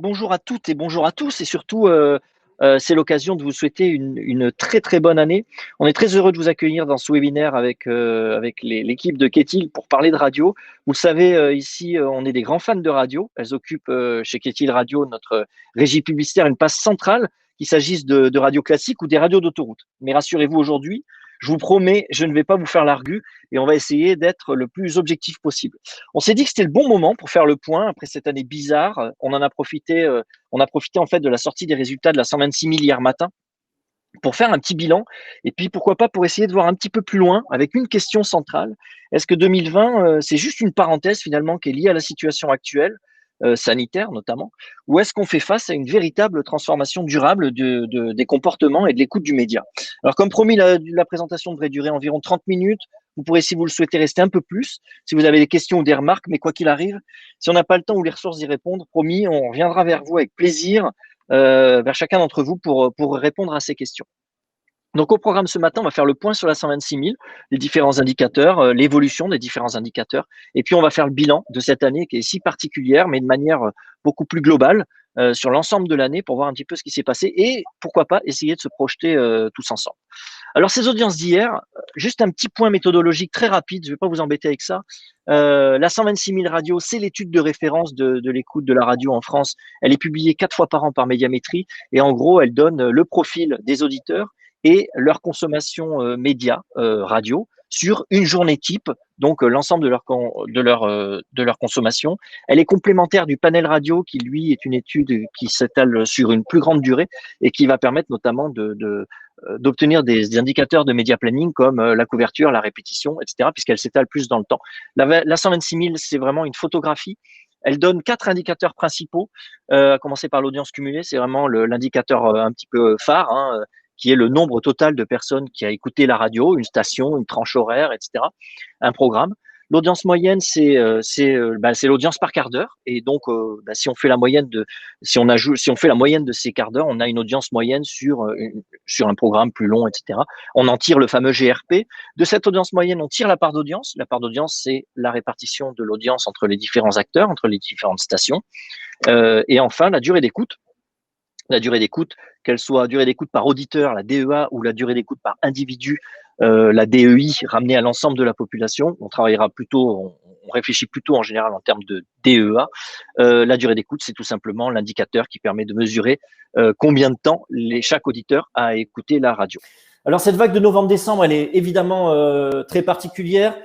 Bonjour à toutes et bonjour à tous et surtout, c'est l'occasion de vous souhaiter une très, très bonne année. On est très heureux de vous accueillir dans ce webinaire avec l'équipe de Ketil pour parler de radio. Vous le savez, ici, on est des grands fans de radio. Elles occupent, chez Ketil Radio, notre régie publicitaire, une place centrale, qu'il s'agisse de radio classique ou des radios d'autoroute. Mais rassurez-vous, aujourd'hui, je vous promets, je ne vais pas vous faire l'argu et on va essayer d'être le plus objectif possible. On s'est dit que c'était le bon moment pour faire le point après cette année bizarre. On a profité en fait de la sortie des résultats de la 126 000 hier matin pour faire un petit bilan et puis pourquoi pas pour essayer de voir un petit peu plus loin avec une question centrale. Est-ce que 2020, c'est juste une parenthèse finalement qui est liée à la situation actuelle, sanitaire notamment, ou est-ce qu'on fait face à une véritable transformation durable des comportements et de l'écoute du média? Alors comme promis, la présentation devrait durer environ 30 minutes. Vous pourrez, si vous le souhaitez, rester un peu plus, si vous avez des questions ou des remarques, mais quoi qu'il arrive, si on n'a pas le temps ou les ressources d'y répondre, promis, on reviendra vers vous avec plaisir, vers chacun d'entre vous pour répondre à ces questions. Donc au programme ce matin, on va faire le point sur la 126 000, les différents indicateurs, l'évolution des différents indicateurs, et puis on va faire le bilan de cette année qui est si particulière, mais de manière beaucoup plus globale sur l'ensemble de l'année pour voir un petit peu ce qui s'est passé et pourquoi pas essayer de se projeter tous ensemble. Alors ces audiences d'hier, juste un petit point méthodologique très rapide, je ne vais pas vous embêter avec ça. La 126 000 radio, c'est l'étude de référence de l'écoute de la radio en France. Elle est publiée 4 fois par an par Médiamétrie et en gros, elle donne le profil des auditeurs et leur consommation média radio sur une journée type, donc l'ensemble de leur consommation. Elle est complémentaire du panel radio qui, lui, est une étude qui s'étale sur une plus grande durée et qui va permettre notamment d'obtenir des indicateurs de média planning comme la couverture, la répétition, etc., puisqu'elle s'étale plus dans le temps. La 126 000, c'est vraiment une photographie. Elle donne 4 indicateurs principaux, à commencer par l'audience cumulée, c'est vraiment l'indicateur un petit peu phare, hein, qui est le nombre total de personnes qui a écouté la radio, une station, une tranche horaire, etc., un programme. L'audience moyenne, c'est l'audience par quart d'heure. Et donc, si on fait la moyenne si on fait la moyenne de ces quarts d'heure, on a une audience moyenne sur un programme plus long, etc. On en tire le fameux GRP. De cette audience moyenne, on tire la part d'audience. La part d'audience, c'est la répartition de l'audience entre les différents acteurs, entre les différentes stations. Et enfin, la durée d'écoute. La durée d'écoute, qu'elle soit durée d'écoute par auditeur, la DEA, ou la durée d'écoute par individu, la DEI, ramenée à l'ensemble de la population. On réfléchit plutôt en général en termes de DEA. La durée d'écoute, c'est tout simplement l'indicateur qui permet de mesurer combien de temps chaque auditeur a écouté la radio. Alors cette vague de novembre-décembre, elle est évidemment très particulière.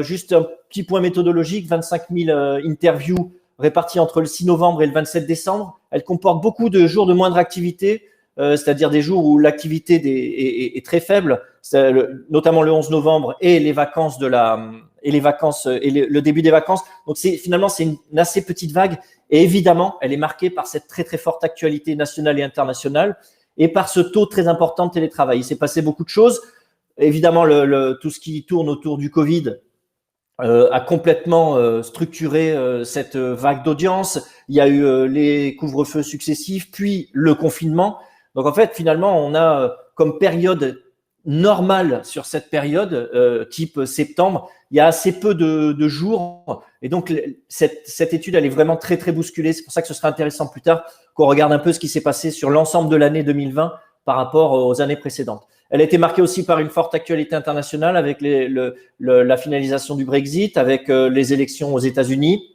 Juste un petit point méthodologique, 25 000 interviews réparties entre le 6 novembre et le 27 décembre. Elle comporte beaucoup de jours de moindre activité, c'est-à-dire des jours où l'activité est très faible, notamment le 11 novembre et les vacances le début des vacances. Donc finalement c'est une assez petite vague et évidemment elle est marquée par cette très très forte actualité nationale et internationale et par ce taux très important de télétravail. Il s'est passé beaucoup de choses. Évidemment tout ce qui tourne autour du Covid a complètement structuré cette vague d'audience. Il y a eu les couvre-feux successifs, puis le confinement. Donc en fait, finalement, on a comme période normale sur cette période, type septembre, il y a assez peu de jours. Et donc cette étude, elle est vraiment très très bousculée. C'est pour ça que ce sera intéressant plus tard qu'on regarde un peu ce qui s'est passé sur l'ensemble de l'année 2020 par rapport aux années précédentes. Elle a été marquée aussi par une forte actualité internationale avec la finalisation du Brexit, avec les élections aux États-Unis,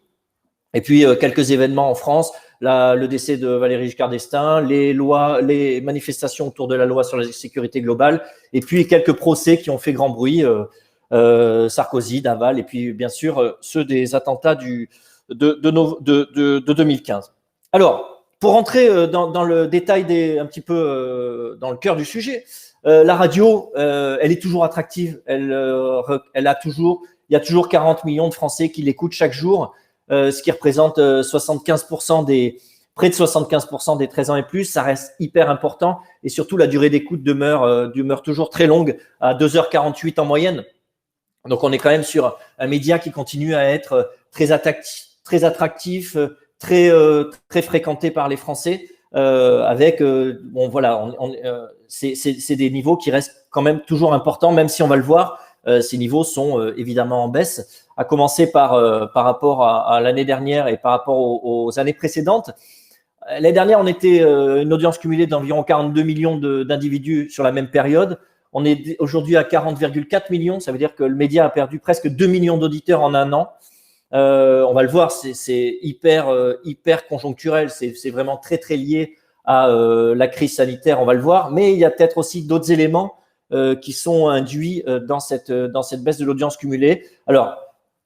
et puis quelques événements en France, le décès de Valéry Giscard d'Estaing, les manifestations autour de la loi sur la sécurité globale, et puis quelques procès qui ont fait grand bruit, Sarkozy, Laval, et puis bien sûr ceux des attentats de 2015. Alors, pour rentrer dans le détail un petit peu dans le cœur du sujet, la radio, elle est toujours attractive. Il y a toujours 40 millions de Français qui l'écoutent chaque jour, ce qui représente près de 75% des 13 ans et plus. Ça reste hyper important et surtout la durée d'écoute demeure toujours très longue, à 2h48 en moyenne. Donc on est quand même sur un média qui continue à être très attractif, très fréquenté par les Français. C'est des niveaux qui restent quand même toujours importants, même si on va le voir, ces niveaux sont évidemment en baisse, à commencer par rapport à l'année dernière et par rapport aux années précédentes. l'année dernière, on était une audience cumulée d'environ 42 millions d'individus sur la même période. On est aujourd'hui à 40,4 millions. Ça veut dire que le média a perdu presque 2 millions d'auditeurs en un an. On va le voir, c'est hyper conjoncturel. C'est vraiment très, très lié à la crise sanitaire. On va le voir. Mais il y a peut-être aussi d'autres éléments qui sont induits dans cette baisse de l'audience cumulée. Alors,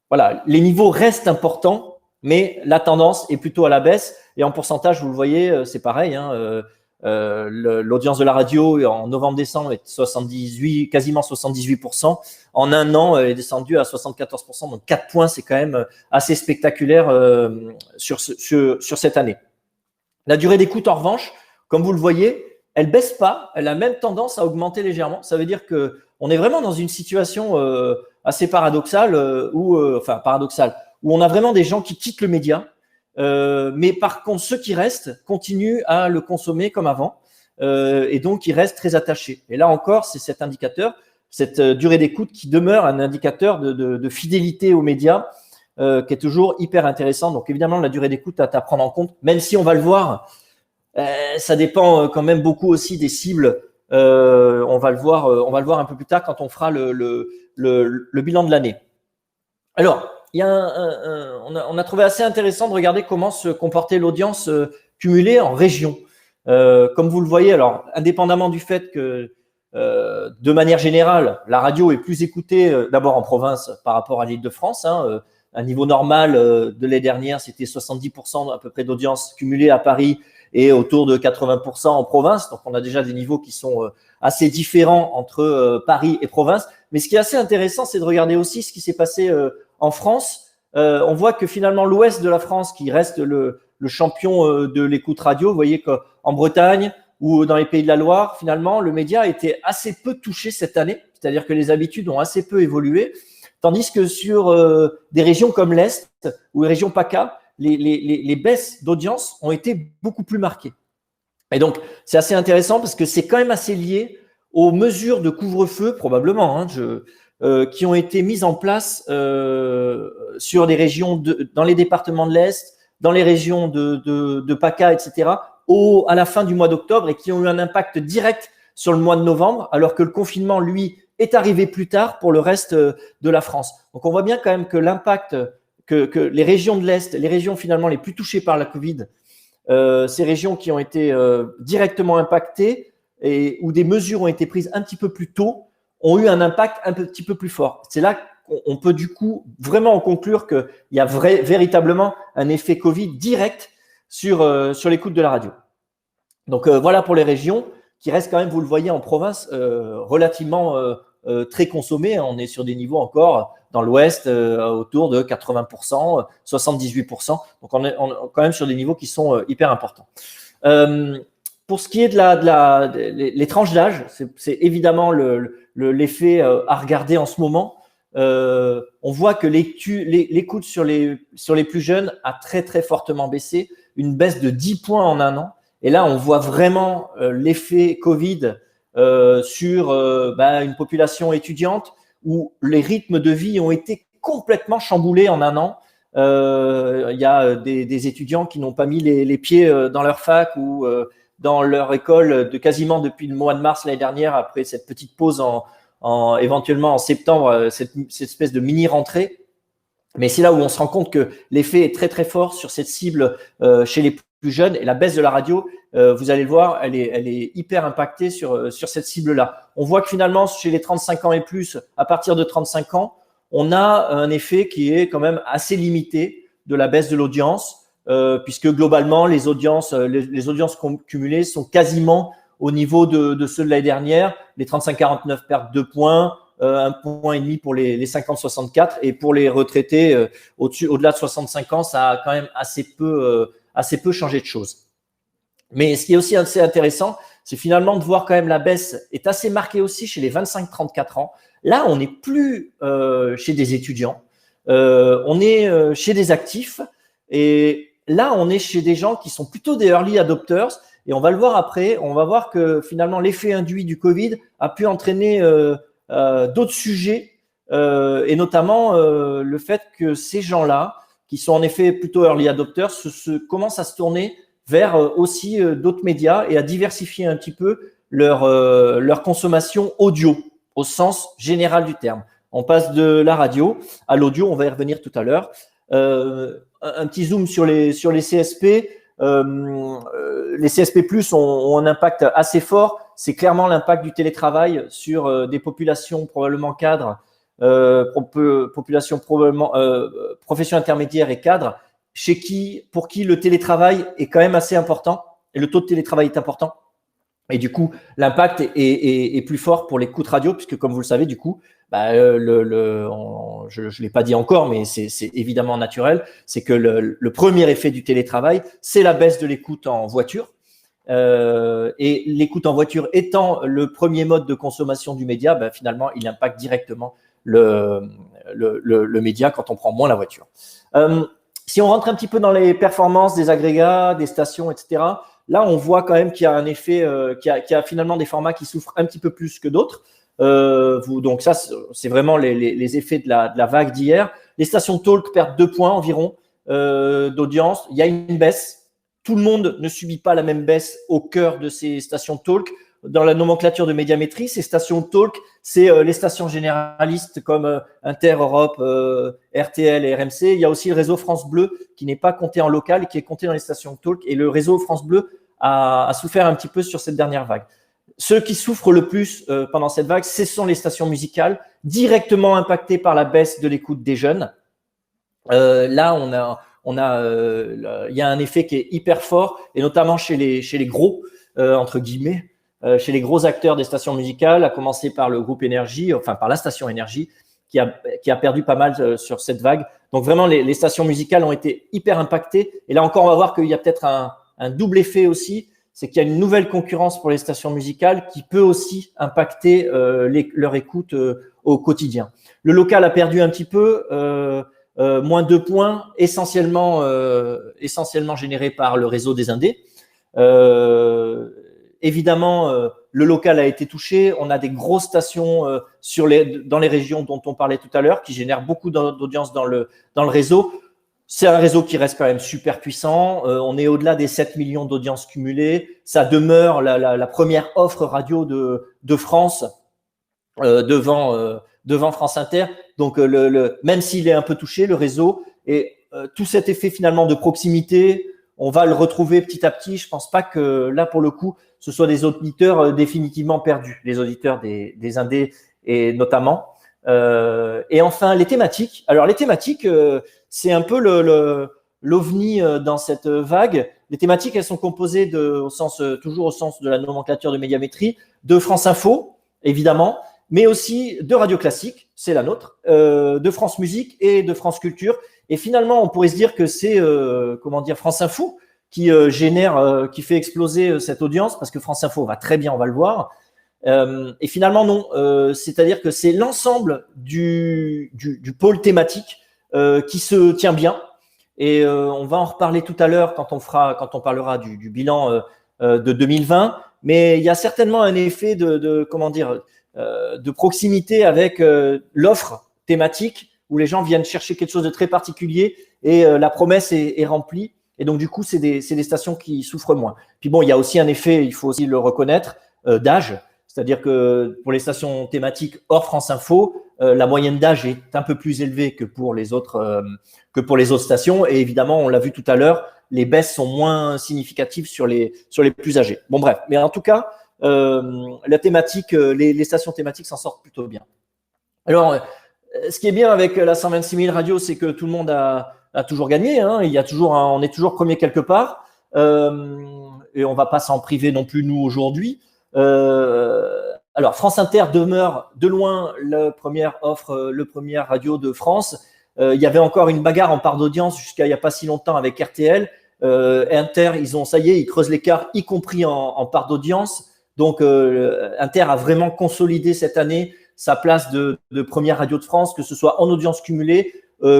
voilà, les niveaux restent importants, mais la tendance est plutôt à la baisse. Et en pourcentage, vous le voyez, c'est pareil. L'audience de la radio en novembre-décembre est quasiment 78%. En un an, elle est descendue à 74%. Donc 4 points, c'est quand même assez spectaculaire sur cette année. La durée d'écoute, en revanche, comme vous le voyez, elle baisse pas. Elle a même tendance à augmenter légèrement. Ça veut dire que on est vraiment dans une situation assez paradoxale, où on a vraiment des gens qui quittent le média. Mais par contre, ceux qui restent continuent à le consommer comme avant, et donc ils restent très attachés. Et là encore, c'est cet indicateur, cette durée d'écoute qui demeure un indicateur de fidélité aux médias, qui est toujours hyper intéressant. Donc évidemment, la durée d'écoute à prendre en compte, même si on va le voir, ça dépend quand même beaucoup aussi des cibles. On va le voir un peu plus tard quand on fera le bilan de l'année. Alors, il y a on a trouvé assez intéressant de regarder comment se comportait l'audience cumulée en région. Comme vous le voyez, alors indépendamment du fait que de manière générale, la radio est plus écoutée d'abord en province par rapport à l'Île-de-France. Un niveau normal de l'année dernière, c'était 70% à peu près d'audience cumulée à Paris et autour de 80% en province. Donc, on a déjà des niveaux qui sont assez différents entre Paris et province. Mais ce qui est assez intéressant, c'est de regarder aussi ce qui s'est passé en France. On voit que finalement, l'ouest de la France, qui reste le champion de l'écoute radio, vous voyez qu'en Bretagne ou dans les Pays de la Loire, finalement, le média a été assez peu touché cette année. C'est-à-dire que les habitudes ont assez peu évolué. Tandis que sur des régions comme l'Est ou les régions PACA, les baisses d'audience ont été beaucoup plus marquées. Et donc, c'est assez intéressant parce que c'est quand même assez lié aux mesures de couvre-feu, probablement, qui ont été mises en place sur des régions, dans les départements de l'Est, dans les régions de PACA, etc., à la fin du mois d'octobre et qui ont eu un impact direct sur le mois de novembre, alors que le confinement, lui, est arrivé plus tard pour le reste de la France. Donc, on voit bien quand même que l'impact que les régions de l'Est, les régions finalement les plus touchées par la Covid, ces régions qui ont été directement impactées et où des mesures ont été prises un petit peu plus tôt, ont eu un impact un petit peu plus fort. C'est là qu'on peut du coup vraiment en conclure qu'il y a véritablement un effet Covid direct sur l'écoute de la radio. Donc voilà pour les régions qui restent quand même, vous le voyez, en province relativement très consommées. On est sur des niveaux encore dans l'Ouest autour de 80%, 78%. Donc on est quand même sur des niveaux qui sont hyper importants. Pour ce qui est les tranches d'âge, c'est évidemment l'effet à regarder en ce moment. On voit que l'écoute sur les plus jeunes a très très fortement baissé, une baisse de 10 points en un an. Et là, on voit vraiment l'effet Covid sur une population étudiante où les rythmes de vie ont été complètement chamboulés en un an. Il y a des étudiants qui n'ont pas mis les pieds dans leur fac ou dans leur école quasiment depuis le mois de mars l'année dernière, après cette petite pause éventuellement en septembre, cette espèce de mini-rentrée. Mais c'est là où on se rend compte que l'effet est très très fort sur cette cible chez les plus jeunes, et la baisse de la radio, vous allez le voir, elle est hyper impactée sur cette cible-là. On voit que finalement, chez les 35 ans et plus, à partir de 35 ans, on a un effet qui est quand même assez limité de la baisse de l'audience, puisque globalement, les audiences cumulées sont quasiment au niveau de ceux de l'année dernière. Les 35-49 perdent 2 points, 1,5 point pour les 50-64, et pour les retraités au-delà de 65 ans, ça a quand même assez peu changé de choses. Mais ce qui est aussi assez intéressant, c'est finalement de voir quand même la baisse est assez marquée aussi chez les 25-34 ans. Là, on n'est plus chez des étudiants, on est chez des actifs, et là, on est chez des gens qui sont plutôt des early adopters, et on va le voir après, on va voir que finalement l'effet induit du Covid a pu entraîner d'autres sujets, et notamment le fait que ces gens-là, qui sont en effet plutôt early adopters, commencent à se tourner vers aussi d'autres médias et à diversifier un petit peu leur consommation audio au sens général du terme. On passe de la radio à l'audio, on va y revenir tout à l'heure. Un petit zoom sur les CSP. Les CSP+ ont un impact assez fort. C'est clairement l'impact du télétravail sur des populations probablement cadres, populations probablement professions intermédiaires et cadres, pour qui le télétravail est quand même assez important et le taux de télétravail est important. Et du coup, l'impact est plus fort pour l'écoute radio, puisque comme vous le savez, du coup, je ne l'ai pas dit encore, mais c'est évidemment naturel, c'est que le premier effet du télétravail, c'est la baisse de l'écoute en voiture. Et l'écoute en voiture étant le premier mode de consommation du média, finalement, il impacte directement le média quand on prend moins la voiture. Si on rentre un petit peu dans les performances des agrégats, des stations, etc., là, on voit quand même qu'il y a un effet, qu'il y a finalement des formats qui souffrent un petit peu plus que d'autres. Donc ça, c'est vraiment les effets de la vague d'hier. Les stations talk perdent 2 points environ d'audience. Il y a une baisse. Tout le monde ne subit pas la même baisse au cœur de ces stations talk. Dans la nomenclature de médiamétrie, ces stations talk, c'est les stations généralistes comme Inter, Europe, RTL et RMC. Il y a aussi le réseau France Bleu qui n'est pas compté en local, qui est compté dans les stations talk. Et le réseau France Bleu a souffert un petit peu sur cette dernière vague. Ceux qui souffrent le plus pendant cette vague, ce sont les stations musicales, directement impactées par la baisse de l'écoute des jeunes. Là, il y a un effet qui est hyper fort, et notamment chez les gros, entre guillemets, chez les gros acteurs des stations musicales, à commencer par le groupe Énergie, enfin par la station Énergie, qui a perdu pas mal sur cette vague. Donc vraiment, les stations musicales ont été hyper impactées. Et là encore, on va voir qu'il y a peut-être un double effet aussi, c'est qu'il y a une nouvelle concurrence pour les stations musicales qui peut aussi impacter leur écoute au quotidien. Le local a perdu un petit peu, moins 2 points, essentiellement généré par le réseau des indés. Évidemment, le local a été touché. On a des grosses stations dans les régions dont on parlait tout à l'heure qui génèrent beaucoup d'audience dans le réseau. C'est un réseau qui reste quand même super puissant. On est au-delà des 7 millions d'audiences cumulées. Ça demeure la première offre radio de France devant France Inter. Donc, même s'il est un peu touché, le réseau, et tout cet effet finalement de proximité, on va le retrouver petit à petit. Je pense pas que là, pour le coup, ce soit des auditeurs définitivement perdus, les auditeurs des indés et notamment. Et enfin, les thématiques. Alors, les thématiques, c'est un peu l'ovni dans cette vague. Les thématiques, elles sont composées toujours au sens de la nomenclature de médiamétrie, de France Info, évidemment, mais aussi de Radio Classique, c'est la nôtre, de France Musique et de France Culture. Et finalement, on pourrait se dire que c'est France Info qui qui fait exploser cette audience, parce que France Info va très bien, on va le voir. Et finalement, non. C'est-à-dire que c'est l'ensemble du pôle thématique qui se tient bien. Et on va en reparler tout à l'heure quand on parlera du bilan de 2020. Mais il y a certainement un effet de proximité avec l'offre thématique, où les gens viennent chercher quelque chose de très particulier et la promesse est remplie. Et donc, du coup, c'est des stations qui souffrent moins. Puis bon, il y a aussi un effet, il faut aussi le reconnaître, d'âge. C'est-à-dire que pour les stations thématiques hors France Info, la moyenne d'âge est un peu plus élevée que pour les autres stations. Et évidemment, on l'a vu tout à l'heure, les baisses sont moins significatives sur les plus âgés. Bon, bref. Mais en tout cas, la thématique, les stations thématiques s'en sortent plutôt bien. Alors, ce qui est bien avec la 126 000 radio, c'est que tout le monde a toujours gagné. Hein. On est toujours premier quelque part. Et on va pas s'en priver non plus, nous, aujourd'hui. Alors, France Inter demeure de loin la première offre, le premier radio de France. Il y avait encore une bagarre en part d'audience jusqu'à il n'y a pas si longtemps avec RTL. Inter, ils creusent l'écart, y compris en part d'audience. Donc, Inter a vraiment consolidé cette année sa place de première radio de France, que ce soit en audience cumulée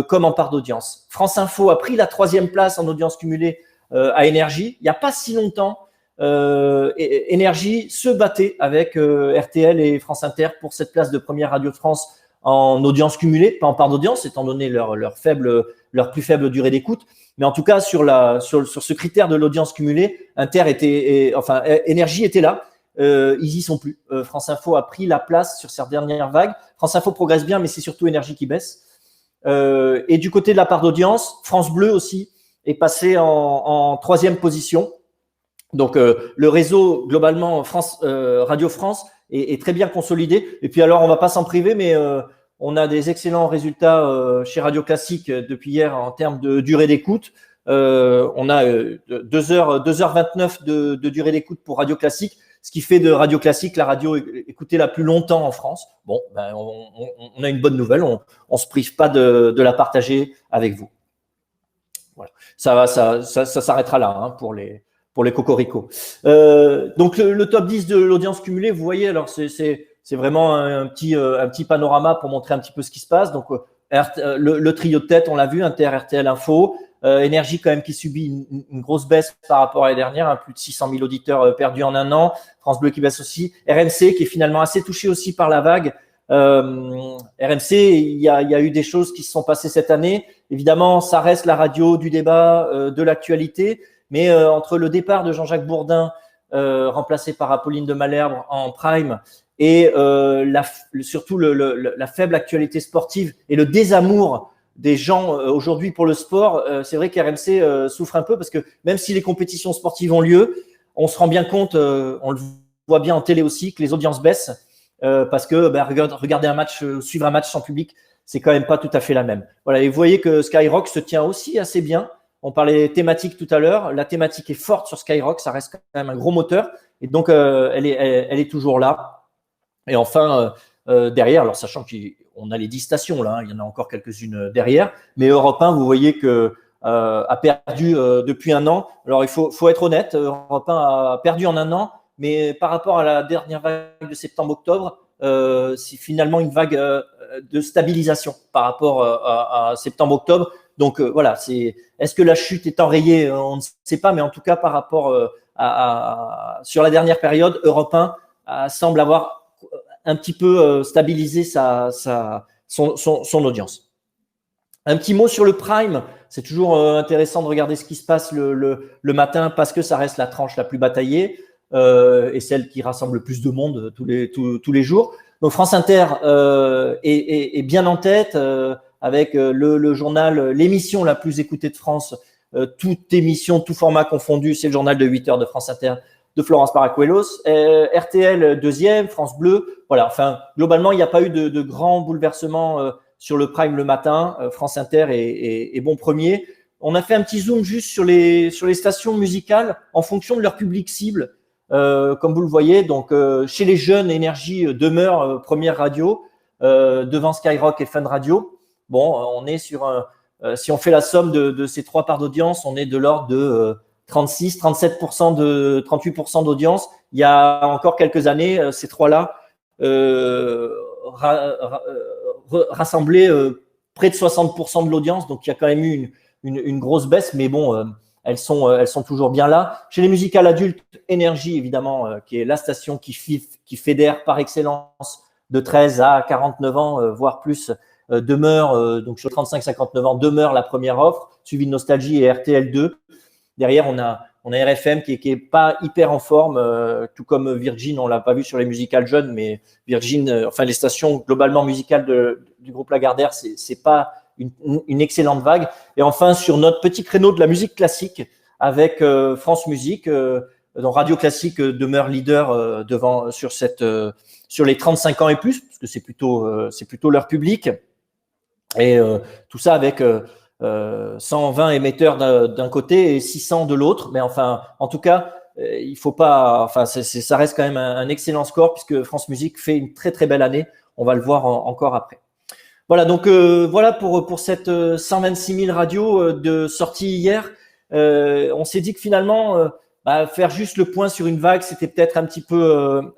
comme en part d'audience. France Info a pris la 3e place en audience cumulée à Énergie. Il n'y a pas si longtemps, Énergie se battait avec RTL et France Inter pour cette place de première radio de France en audience cumulée, pas en part d'audience, étant donné leur faible leur plus faible durée d'écoute. Mais en tout cas, sur ce critère de l'audience cumulée, Énergie était là. Ils y sont plus. France Info a pris la place sur cette dernière vague. France Info progresse bien, mais c'est surtout Énergie qui baisse. Et du côté de la part d'audience, France Bleu aussi est passé en troisième position. Donc, le réseau, globalement, Radio France est très bien consolidé. Et puis, alors, on ne va pas s'en priver, mais on a des excellents résultats chez Radio Classique depuis hier en termes de durée d'écoute. On a 2h29 de durée d'écoute pour Radio Classique, ce qui fait de Radio Classique la radio écoutée la plus longtemps en France. Bon, ben, on a une bonne nouvelle, on ne se prive pas de la partager avec vous. Voilà. Ça s'arrêtera là hein, pour les cocoricots. Donc le top 10 de l'audience cumulée, vous voyez, alors c'est vraiment un petit panorama pour montrer un petit peu ce qui se passe. Donc le trio de tête, on l'a vu, Inter, RTL, Info. Énergie quand même qui subit une grosse baisse par rapport à l'année dernière, hein, plus de 600 000 auditeurs perdus en un an. France Bleu qui baisse aussi. RMC qui est finalement assez touché aussi par la vague. RMC, il y a eu des choses qui se sont passées cette année. Évidemment, ça reste la radio du débat, de l'actualité. Mais entre le départ de Jean-Jacques Bourdin, remplacé par Apolline de Malherbe en prime, et surtout la faible actualité sportive et le désamour des gens aujourd'hui pour le sport, c'est vrai qu'RMC souffre un peu parce que même si les compétitions sportives ont lieu, on se rend bien compte, on le voit bien en télé aussi, que les audiences baissent parce que regarder un match, suivre un match sans public, c'est quand même pas tout à fait la même. Voilà, et vous voyez que Skyrock se tient aussi assez bien. On parlait thématique tout à l'heure. La thématique est forte sur Skyrock, ça reste quand même un gros moteur. Et donc, elle est toujours là. Et enfin, derrière, alors sachant qu'on a les 10 stations, là, hein, il y en a encore quelques-unes derrière. Mais Europe 1, vous voyez que a perdu depuis un an. Alors, il faut être honnête, Europe 1 a perdu en un an. Mais par rapport à la dernière vague de septembre-octobre, c'est finalement une vague de stabilisation par rapport à septembre-octobre. Donc voilà, est-ce que la chute est enrayée? On ne sait pas, mais en tout cas par rapport sur la dernière période, Europe 1 semble avoir un petit peu stabilisé son audience. Un petit mot sur le prime. C'est toujours intéressant de regarder ce qui se passe le matin parce que ça reste la tranche la plus bataillée et celle qui rassemble le plus de monde tous les jours. Donc France Inter est bien en tête. Avec le journal, l'émission la plus écoutée de France, toute émission, tout format confondu, c'est le journal de 8 heures de France Inter de Florence Paracuelos. RTL deuxième, France Bleu. Voilà, enfin, globalement, il n'y a pas eu de grands bouleversements sur le prime le matin. France Inter est bon premier. On a fait un petit zoom juste sur les stations musicales en fonction de leur public cible. Comme vous le voyez, donc chez les jeunes, Énergie demeure première radio devant Skyrock et Fun Radio. Bon, on est sur si on fait la somme de ces trois parts d'audience, on est de l'ordre de 36, 37%, 38% d'audience. Il y a encore quelques années, ces trois-là rassemblaient près de 60% de l'audience. Donc, il y a quand même eu une grosse baisse, mais bon, elles sont toujours bien là. Chez les musicales adultes, Énergie, évidemment, qui est la station qui fédère par excellence de 13 à 49 ans, voire plus, demeure, donc sur 35-59 ans, demeure la première offre, suivi de Nostalgie et RTL2. Derrière, on a RFM qui est pas hyper en forme, tout comme Virgin, on l'a pas vu sur les musicales jeunes, mais Virgin, enfin les stations globalement musicales du groupe Lagardère, c'est pas une excellente vague. Et enfin, sur notre petit créneau de la musique classique, avec France Musique, dont Radio Classique demeure leader devant sur les 35 ans et plus, parce que c'est plutôt leur public. Et tout ça avec 120 émetteurs d'un côté et 600 de l'autre. Mais enfin, en tout cas, il faut pas. Enfin, ça reste quand même un excellent score puisque France Musique fait une très très belle année. On va le voir encore après. Voilà, donc voilà pour cette 126 000 radios de sortie hier. On s'est dit que finalement, faire juste le point sur une vague, c'était peut-être un petit peu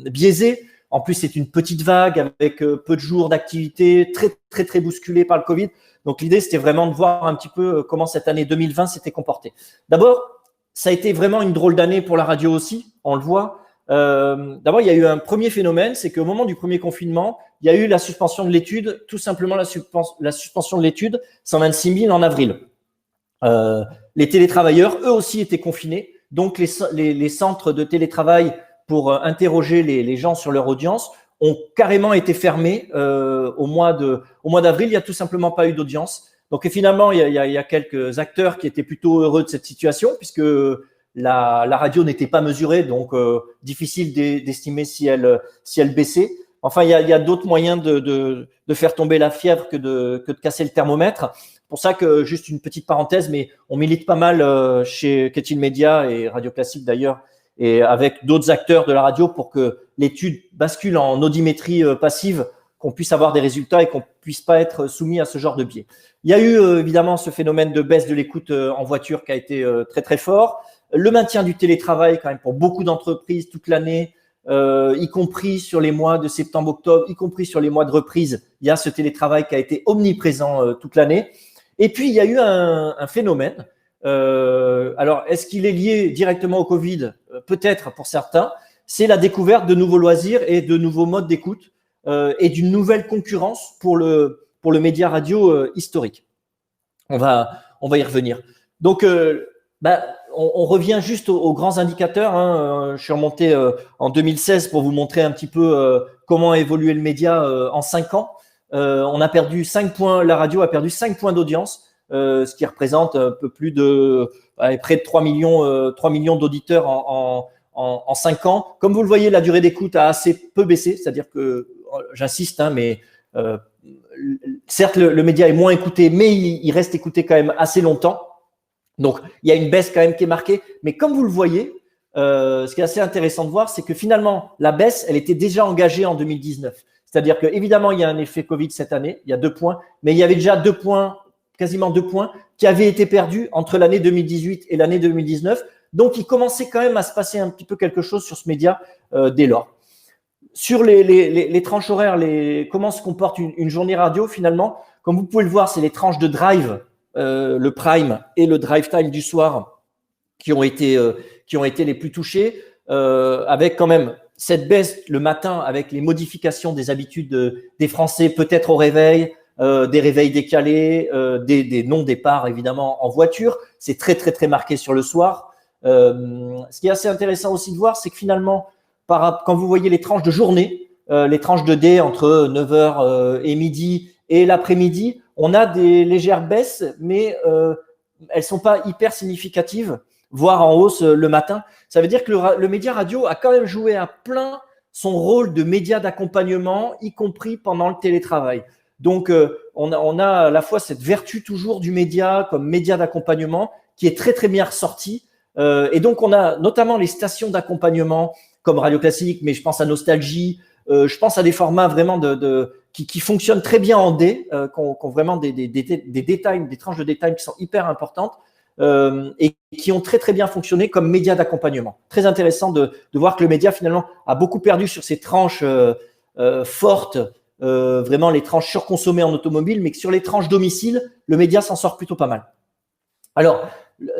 biaisé. En plus, c'est une petite vague avec peu de jours d'activité, très, très, très bousculée par le Covid. Donc, l'idée, c'était vraiment de voir un petit peu comment cette année 2020 s'était comportée. D'abord, ça a été vraiment une drôle d'année pour la radio aussi, on le voit. D'abord, il y a eu un premier phénomène, c'est qu'au moment du premier confinement, il y a eu la suspension de l'étude, tout simplement la suspension de l'étude, 126 000 en avril. Les télétravailleurs, eux aussi, étaient confinés. Donc, les centres de télétravail pour interroger les gens sur leur audience ont carrément été fermés au mois d'avril. Il n'y a tout simplement pas eu d'audience. Donc, et finalement, il y a quelques acteurs qui étaient plutôt heureux de cette situation puisque la radio n'était pas mesurée, donc difficile d'estimer si elle baissait. Enfin, il y a d'autres moyens de faire tomber la fièvre que de casser le thermomètre. C'est pour ça que, juste une petite parenthèse, mais on milite pas mal chez Ketil Media et Radio Classique d'ailleurs, et avec d'autres acteurs de la radio pour que l'étude bascule en audimétrie passive, qu'on puisse avoir des résultats et qu'on puisse pas être soumis à ce genre de biais. Il y a eu évidemment ce phénomène de baisse de l'écoute en voiture qui a été très très fort. Le maintien du télétravail quand même pour beaucoup d'entreprises toute l'année, y compris sur les mois de septembre-octobre, y compris sur les mois de reprise, il y a ce télétravail qui a été omniprésent toute l'année. Et puis, il y a eu un phénomène. Alors, est-ce qu'il est lié directement au Covid? Peut-être pour certains. C'est la découverte de nouveaux loisirs et de nouveaux modes d'écoute et d'une nouvelle concurrence pour le média radio historique. On va y revenir. Donc, on revient juste aux grands indicateurs. Hein. Je suis remonté en 2016 pour vous montrer un petit peu comment a évolué le média en 5 ans. On a perdu 5 points, la radio a perdu 5 points d'audience, ce qui représente un peu plus de près de 3 millions d'auditeurs en 5 ans. Comme vous le voyez, la durée d'écoute a assez peu baissé, c'est-à-dire que, j'insiste, hein, mais certes, le média est moins écouté, mais il reste écouté quand même assez longtemps. Donc, il y a une baisse quand même qui est marquée. Mais comme vous le voyez, ce qui est assez intéressant de voir, c'est que finalement, la baisse, elle était déjà engagée en 2019. C'est-à-dire que évidemment, il y a un effet Covid cette année, il y a 2 points, mais il y avait déjà 2 points, quasiment 2 points, qui avaient été perdus entre l'année 2018 et l'année 2019. Donc, il commençait quand même à se passer un petit peu quelque chose sur ce média dès lors. Sur les tranches horaires, comment se comporte une journée radio finalement? Comme vous pouvez le voir, c'est les tranches de drive, le prime et le drive time du soir qui ont été les plus touchés, avec quand même cette baisse le matin avec les modifications des habitudes des Français, peut-être au réveil, des réveils décalés, des non-départs évidemment en voiture. C'est très, très, très marqué sur le soir. Ce qui est assez intéressant aussi de voir, c'est que finalement, quand vous voyez les tranches de journée, les tranches de D entre 9h et midi et l'après-midi, on a des légères baisses, mais elles sont pas hyper significatives, voire en hausse le matin. Ça veut dire que le média radio a quand même joué à plein son rôle de média d'accompagnement, y compris pendant le télétravail. Donc, on a à la fois cette vertu toujours du média comme média d'accompagnement qui est très, très bien ressortie. Et donc, on a notamment les stations d'accompagnement comme Radio Classique, mais je pense à Nostalgie, je pense à des formats vraiment qui fonctionnent très bien en D, qui ont vraiment des détails, des tranches de détails qui sont hyper importantes et qui ont très très bien fonctionné comme médias d'accompagnement. Très intéressant de voir que le média finalement a beaucoup perdu sur ces tranches fortes, vraiment les tranches surconsommées en automobile, mais que sur les tranches domicile, le média s'en sort plutôt pas mal. Alors,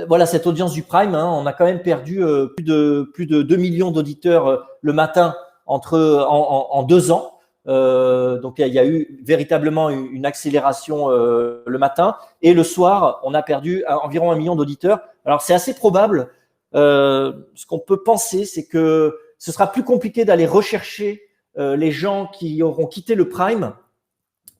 voilà cette audience du prime, hein, on a quand même perdu plus de 2 millions d'auditeurs le matin en 2 ans. Donc, il y a eu véritablement une accélération le matin. Et le soir, on a perdu environ 1 million d'auditeurs. Alors, c'est assez probable. Ce qu'on peut penser, c'est que ce sera plus compliqué d'aller rechercher les gens qui auront quitté le prime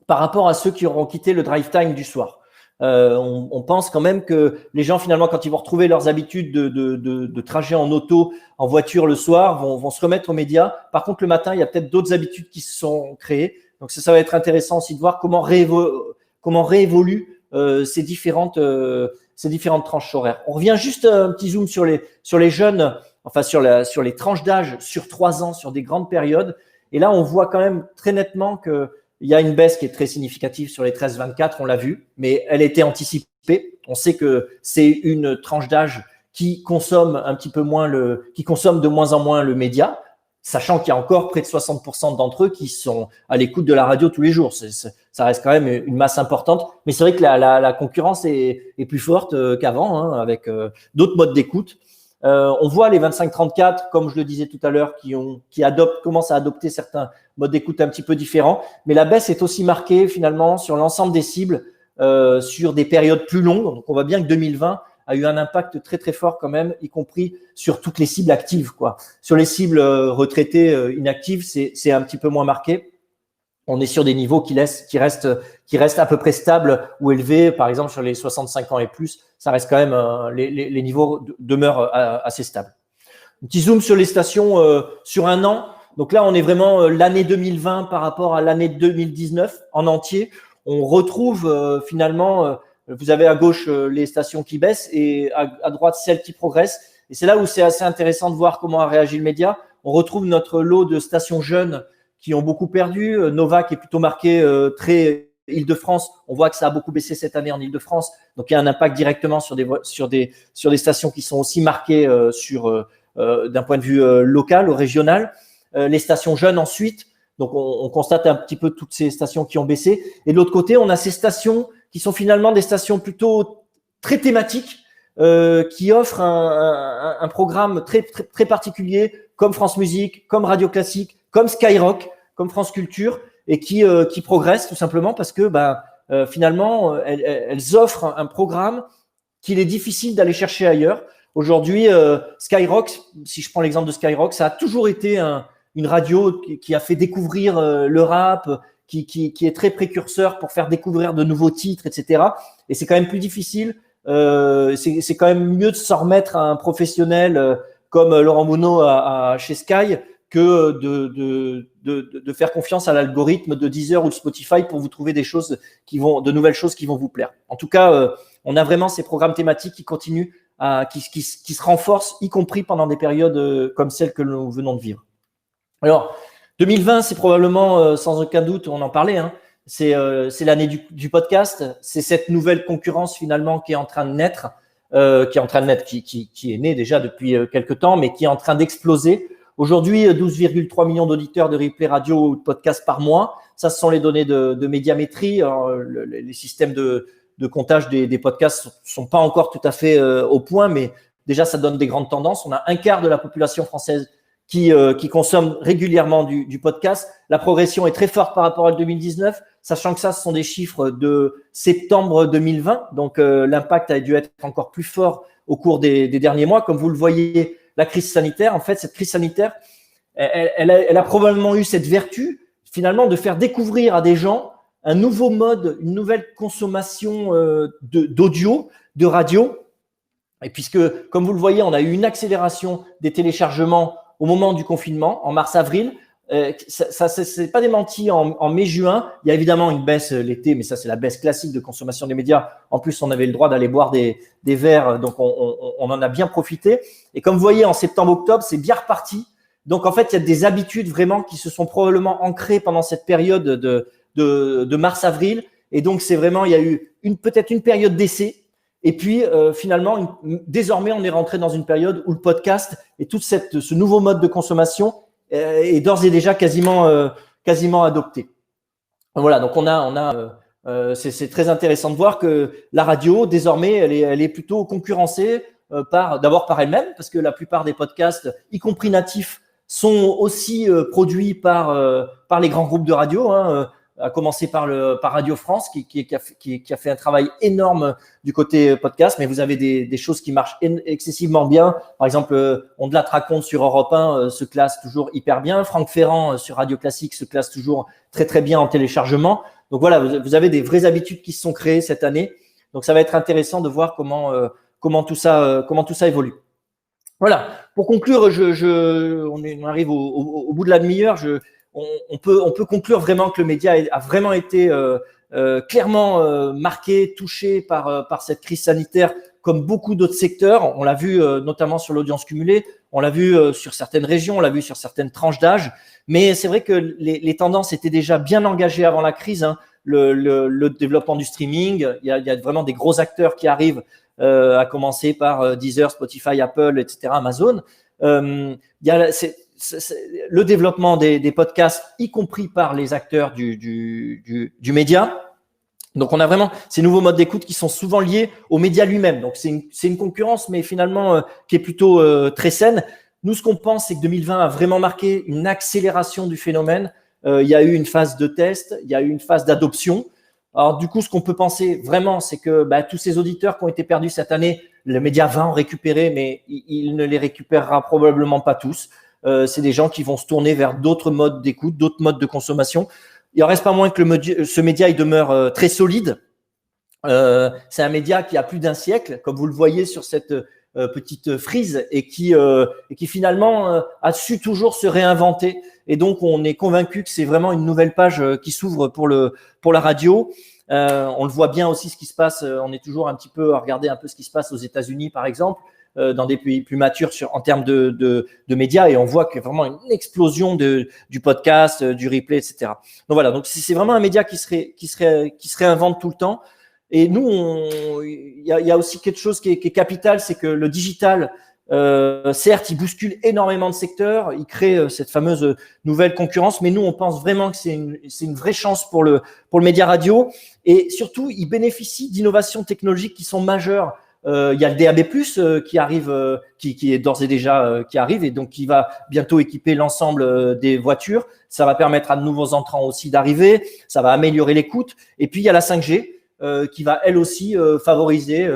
par rapport à ceux qui auront quitté le drive time du soir. On pense quand même que les gens, finalement, quand ils vont retrouver leurs habitudes de trajet en auto, en voiture le soir, vont se remettre aux médias. Par contre, le matin, il y a peut-être d'autres habitudes qui se sont créées. Donc, ça va être intéressant aussi de voir comment réévoluent ces différentes tranches horaires. On revient juste un petit zoom sur les jeunes, enfin sur les tranches d'âge sur 3 ans, sur des grandes périodes. Et là, on voit quand même très nettement que il y a une baisse qui est très significative sur les 13-24, on l'a vu, mais elle était anticipée. On sait que c'est une tranche d'âge qui consomme un petit peu moins qui consomme de moins en moins le média, sachant qu'il y a encore près de 60% d'entre eux qui sont à l'écoute de la radio tous les jours. Ça reste quand même une masse importante, mais c'est vrai que la concurrence est plus forte qu'avant, hein, avec d'autres modes d'écoute. On voit les 25-34, comme je le disais tout à l'heure, commencent à adopter certains modes d'écoute un petit peu différents. Mais la baisse est aussi marquée finalement sur l'ensemble des cibles, sur des périodes plus longues. Donc, on voit bien que 2020 a eu un impact très très fort quand même, y compris sur toutes les cibles actives, quoi. Sur les cibles retraitées inactives, c'est un petit peu moins marqué. On est sur des niveaux qui restent à peu près stables ou élevés. Par exemple, sur les 65 ans et plus, ça reste quand même, les niveaux demeurent assez stables. Un petit zoom sur les stations sur un an. Donc là, on est vraiment l'année 2020 par rapport à l'année 2019 en entier. On retrouve finalement, vous avez à gauche les stations qui baissent et à droite celles qui progressent. Et c'est là où c'est assez intéressant de voir comment a réagi le média. On retrouve notre lot de stations jeunes qui ont beaucoup perdu. Nova qui est plutôt marqué très Île-de-France. On voit que ça a beaucoup baissé cette année en Île-de-France. Donc, il y a un impact directement sur des stations qui sont aussi marquées d'un point de vue local ou régional. Les stations jeunes ensuite. Donc, on constate un petit peu toutes ces stations qui ont baissé. Et de l'autre côté, on a ces stations qui sont finalement des stations plutôt très thématiques, qui offrent un programme très, très, très particulier, comme France Musique, comme Radio Classique, comme Skyrock, comme France Culture, et qui progressent tout simplement parce que finalement, elles offrent un programme qu'il est difficile d'aller chercher ailleurs. Aujourd'hui, Skyrock, si je prends l'exemple de Skyrock, ça a toujours été une radio qui a fait découvrir le rap, qui est très précurseur pour faire découvrir de nouveaux titres, etc. Et c'est quand même plus difficile. C'est quand même mieux de s'en remettre à un professionnel comme Laurent Monod chez Sky que de faire confiance à l'algorithme de Deezer ou de Spotify pour vous trouver de nouvelles choses qui vont vous plaire. En tout cas, on a vraiment ces programmes thématiques qui continuent qui se renforcent, y compris pendant des périodes comme celles que nous venons de vivre. Alors, 2020, c'est probablement, sans aucun doute, on en parlait, hein, c'est l'année du podcast. C'est cette nouvelle concurrence finalement qui est en train de naître, qui est née déjà depuis quelques temps, mais qui est en train d'exploser. Aujourd'hui, 12,3 millions d'auditeurs de replay radio ou de podcast par mois. Ça, ce sont les données de Médiamétrie. Alors, les systèmes de comptage des podcasts sont pas encore tout à fait au point, mais déjà, ça donne des grandes tendances. On a un quart de la population française qui consomme régulièrement du podcast. La progression est très forte par rapport à 2019, sachant que ça, ce sont des chiffres de septembre 2020. Donc, l'impact a dû être encore plus fort au cours des derniers mois. Comme vous le voyez, la crise sanitaire, en fait, cette crise sanitaire, elle a probablement eu cette vertu, finalement, de faire découvrir à des gens un nouveau mode, une nouvelle consommation d'audio, de radio. Et puisque, comme vous le voyez, on a eu une accélération des téléchargements au moment du confinement, en mars-avril. Ça c'est pas démenti en mai-juin. Il y a évidemment une baisse l'été, mais ça, c'est la baisse classique de consommation des médias. En plus, on avait le droit d'aller boire des verres, donc on en a bien profité. Et comme vous voyez, en septembre-octobre, c'est bien reparti. Donc, en fait, il y a des habitudes vraiment qui se sont probablement ancrées pendant cette période de mars-avril. Et donc, c'est vraiment, il y a eu peut-être une période d'essai. Et puis, finalement, désormais, on est rentré dans une période où le podcast et tout ce nouveau mode de consommation est d'ores et déjà quasiment adopté. Voilà, donc c'est très intéressant de voir que la radio, désormais, elle est plutôt concurrencée d'abord par elle-même, parce que la plupart des podcasts, y compris natifs, sont aussi produits par les grands groupes de radio, hein, à commencer par Radio France, qui a fait un travail énorme du côté podcast, mais vous avez des choses qui marchent excessivement bien. Par exemple, On de la raconte sur Europe 1 se classe toujours hyper bien. Franck Ferrand sur Radio Classique se classe toujours très très bien en téléchargement. Donc voilà, vous avez des vraies habitudes qui se sont créées cette année. Donc ça va être intéressant de voir comment tout ça évolue. Voilà. Pour conclure, on arrive au bout de la demi-heure. On peut conclure vraiment que le média a vraiment été clairement marqué, touché par cette crise sanitaire, comme beaucoup d'autres secteurs. On l'a vu notamment sur l'audience cumulée, on l'a vu sur certaines régions, on l'a vu sur certaines tranches d'âge. Mais c'est vrai que les tendances étaient déjà bien engagées avant la crise, hein. Le développement du streaming, il y a vraiment des gros acteurs qui arrivent, à commencer par Deezer, Spotify, Apple, etc., Amazon. Il y a le développement des podcasts, y compris par les acteurs du média. Donc, on a vraiment ces nouveaux modes d'écoute qui sont souvent liés aux médias lui-même. Donc, c'est une concurrence, mais finalement, qui est plutôt très saine. Nous, ce qu'on pense, c'est que 2020 a vraiment marqué une accélération du phénomène. Il y a eu une phase de test, il y a eu une phase d'adoption. Alors, du coup, ce qu'on peut penser vraiment, c'est que tous ces auditeurs qui ont été perdus cette année, le média va en récupérer, mais il ne les récupérera probablement pas tous. C'est des gens qui vont se tourner vers d'autres modes d'écoute, d'autres modes de consommation. Il en reste pas moins que ce média, il demeure très solide. C'est un média qui a plus d'un siècle, comme vous le voyez sur cette petite frise, et qui finalement a su toujours se réinventer. Et donc, on est convaincu que c'est vraiment une nouvelle page qui s'ouvre pour la radio. On le voit bien aussi ce qui se passe. On est toujours un petit peu à regarder un peu ce qui se passe aux États-Unis, par exemple, dans des pays plus matures en termes de médias, et on voit qu'il y a vraiment une explosion du podcast, du replay, etc. Donc voilà, donc c'est vraiment un média qui se réinvente tout le temps. Et nous, il y a aussi quelque chose qui est capital, c'est que le digital, certes, il bouscule énormément de secteurs, il crée cette fameuse nouvelle concurrence, mais nous, on pense vraiment que c'est une vraie chance pour le média radio, et surtout, il bénéficie d'innovations technologiques qui sont majeures. Il y a le DAB+, qui arrive, qui est d'ores et déjà qui arrive, et donc qui va bientôt équiper l'ensemble des voitures. Ça va permettre à de nouveaux entrants aussi d'arriver, ça va améliorer l'écoute. Et puis il y a la 5G qui va elle aussi favoriser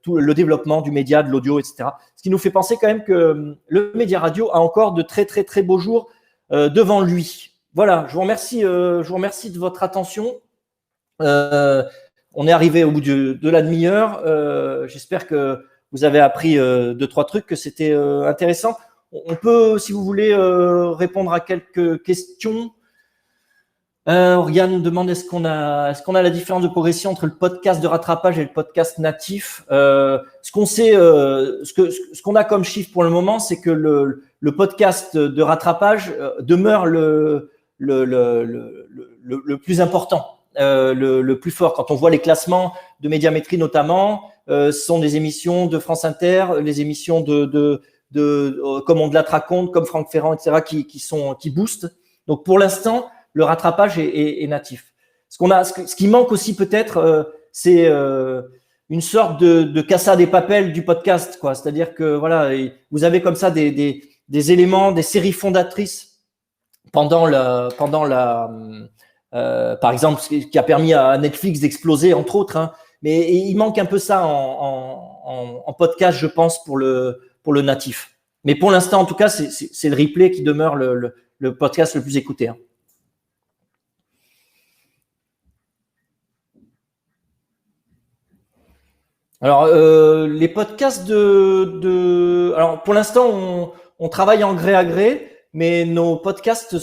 tout le développement du média, de l'audio, etc. Ce qui nous fait penser quand même que le média radio a encore de très très très beaux jours devant lui. Voilà, je vous remercie de votre attention. On est arrivé au bout de la demi-heure. J'espère que vous avez appris 2-3 trucs, que c'était intéressant. On peut, si vous voulez, répondre à quelques questions. Oriane demande est-ce qu'on a la différence de progression entre le podcast de rattrapage et le podcast natif. Ce qu'on sait, ce qu'on a comme chiffre pour le moment, c'est que le podcast de rattrapage demeure le plus important. Le plus fort. Quand on voit les classements de Médiamétrie notamment, ce sont des émissions de France Inter, les émissions comme On de la raconte, comme Franck Ferrand, etc., qui boostent. Donc pour l'instant, le rattrapage est natif. Ce qui manque aussi peut-être, c'est une sorte de Casa de Papel du podcast, quoi. C'est-à-dire que voilà, vous avez comme ça des éléments, des séries fondatrices pendant par exemple, ce qui a permis à Netflix d'exploser, entre autres. Hein. Mais il manque un peu ça en podcast, je pense, pour le natif. Mais pour l'instant, en tout cas, c'est le replay qui demeure le podcast le plus écouté. Hein. Alors, les podcasts alors, pour l'instant, on travaille en gré à gré. Mais nos podcasts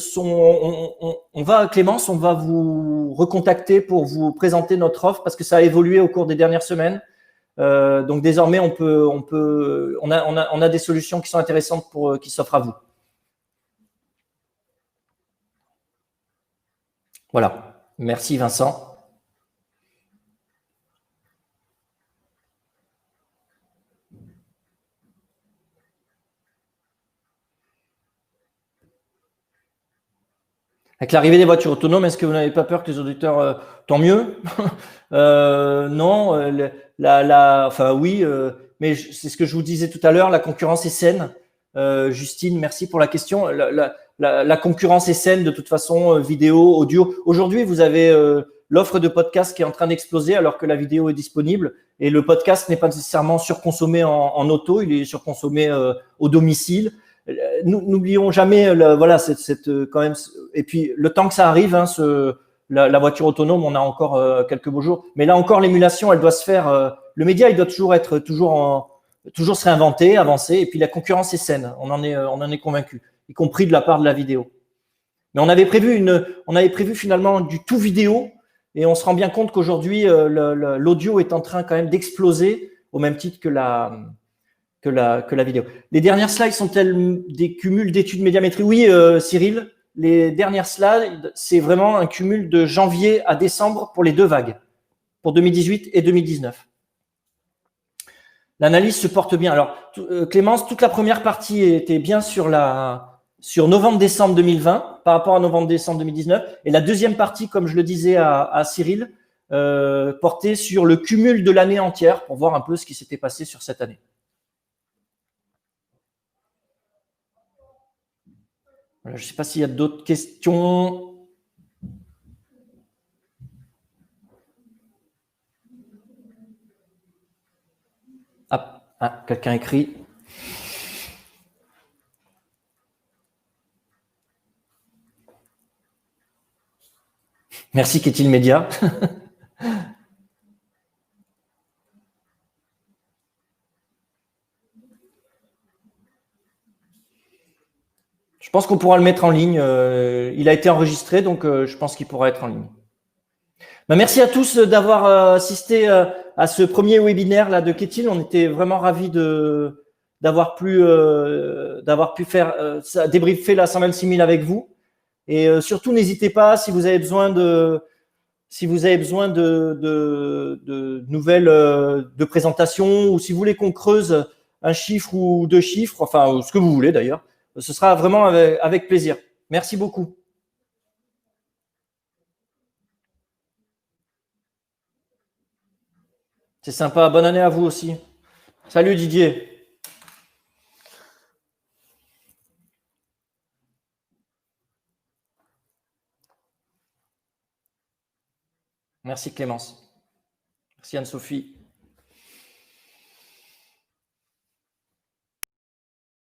Clémence, on va vous recontacter pour vous présenter notre offre parce que ça a évolué au cours des dernières semaines. Donc désormais, on a des solutions qui sont intéressantes qui s'offrent à vous. Voilà. Merci Vincent. Avec l'arrivée des voitures autonomes, est-ce que vous n'avez pas peur que les auditeurs… tant mieux. Non, enfin oui, mais c'est ce que je vous disais tout à l'heure, la concurrence est saine. Justine, merci pour la question. La concurrence est saine de toute façon, vidéo, audio. Aujourd'hui, vous avez l'offre de podcast qui est en train d'exploser alors que la vidéo est disponible. Et le podcast n'est pas nécessairement surconsommé en auto, il est surconsommé au domicile. N'oublions jamais, voilà, quand même. Et puis le temps que ça arrive, hein, la voiture autonome, on a encore quelques beaux jours. Mais là encore, l'émulation, elle doit se faire. Le média, il doit toujours se réinventer, avancer. Et puis la concurrence est saine. On en est convaincu, y compris de la part de la vidéo. Mais on avait prévu finalement du tout vidéo, et on se rend bien compte qu'aujourd'hui, l'audio est en train quand même d'exploser au même titre que la vidéo. Les dernières slides sont-elles des cumuls d'études médiamétrie? Oui, Cyril, les dernières slides, c'est vraiment un cumul de janvier à décembre pour les deux vagues, pour 2018 et 2019. L'analyse se porte bien. Alors, Clémence, toute la première partie était bien sur novembre-décembre 2020 par rapport à novembre-décembre 2019. Et la deuxième partie, comme je le disais à Cyril, porté sur le cumul de l'année entière pour voir un peu ce qui s'était passé sur cette année. Voilà, je ne sais pas s'il y a d'autres questions. Ah, quelqu'un écrit. Merci, qu'est-il Média. Je pense qu'on pourra le mettre en ligne. Il a été enregistré, donc je pense qu'il pourra être en ligne. Merci à tous d'avoir assisté à ce premier webinaire là de Ketil. On était vraiment ravis d'avoir pu faire débriefer la 126 000 avec vous. Et surtout, n'hésitez pas si vous avez besoin de nouvelles de présentations, ou si vous voulez qu'on creuse un chiffre ou deux chiffres, enfin ce que vous voulez d'ailleurs, ce sera vraiment avec plaisir. Merci beaucoup. C'est sympa. Bonne année à vous aussi. Salut Didier. Merci Clémence. Merci Anne-Sophie.